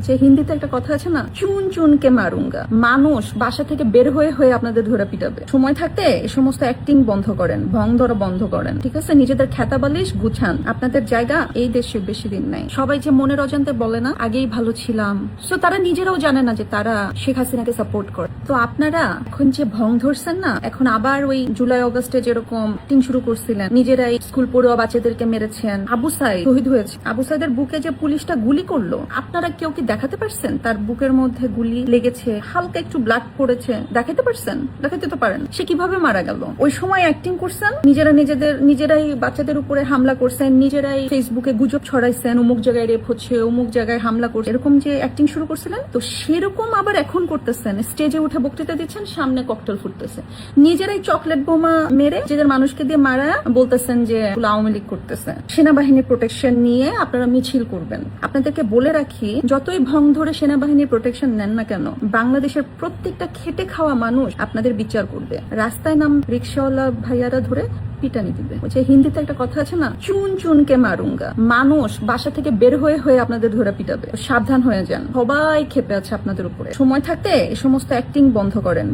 যে হিন্দিতে একটা কথা আছে না, চুন চুনকে মারুঙ্গা। মানুষ বাসা থেকে বের হয়ে হয়ে আপনাদের ধরে পিটাবে। সময় থাকতে এই সমস্ত অ্যাক্টিং বন্ধ করেন, ভং ধরা বন্ধ করেন, ঠিক আছে? নিজেদের খেতা বালিশ গুছান। আপনাদের জায়গা এই দেশে বেশি দিন নাই। সবাই যে মনের অজান্তে বলে না আগেই ভালো ছিলাম, সো তারা নিজেরাও জানে না যে তারা শেখ হাসিনাকে সাপোর্ট করে। তো আপনারা এখন যে ভং ধরছেন না, এখন আবার ওই জুলাই অগস্টে যেরকম টিং শুরু করছিলেন, নিজেরাই স্কুল পড়ুয়া বাচ্চাদেরকে মেরেছেন। আবু সাইদ শহীদ হয়েছে, আবু সাইদের বুকে যে পুলিশটা গুলি করলো, আপনারা কেউ কি দেখাতে পারছেন তার বুকের মধ্যে গুলি লেগেছে, হালকা একটু ব্লাড পড়েছে? দেখাতে পারছেন? দেখাতে তো পারেন। সে কিভাবে মারা গেল? ওই সময় অ্যাক্টিং করছেন, নিজেরাই বাচ্চাদের উপরে হামলা করছেন, নিজেরাই ফেসবুকে গুজব ছড়াইছেন, অমুক জায়গায় রেপ হচ্ছে, অমুক জায়গায় হামলা করছে, এরকম যে অ্যাক্টিং শুরু করছিলেন, তো সেরকম আবার এখন করতেছেন। স্টেজে উঠে বক্তৃতা দিচ্ছেন, সামনে ককটেল ফুটতেছে, নিজেরাই চকলেট বোমা মেরে নিজেদের মানুষকে দিয়ে মারা বলতেছেন যে আওয়ামী লীগ করতেছে। সেনাবাহিনীর প্রোটেকশন নিয়ে আপনারা মিছিল করবেন। আপনাদেরকে বলে রাখি, যতই ভং ধরে সেনাবাহিনীর প্রোটেকশন নেন না কেন, বাংলাদেশের প্রত্যেকটা খেটে খাওয়া মানুষ আপনাদের বিচার করবে। রাস্তায় নাম রিক্সাওয়ালা ভাইয়ারা ধরে পিটানি দিবে। হিন্দিতে একটা কথা আছে না, চুন চুনকে মারুঙ্গা। মানুষ বাসা থেকে বের হয়ে হয়ে আপনাদের ধরে পিটাবে। সাবধান হয়ে যান, সবাই ক্ষেপে আছে আপনাদের উপরে। সময় থাকতে এই সমস্ত অ্যাক্টিং বন্ধ করেন।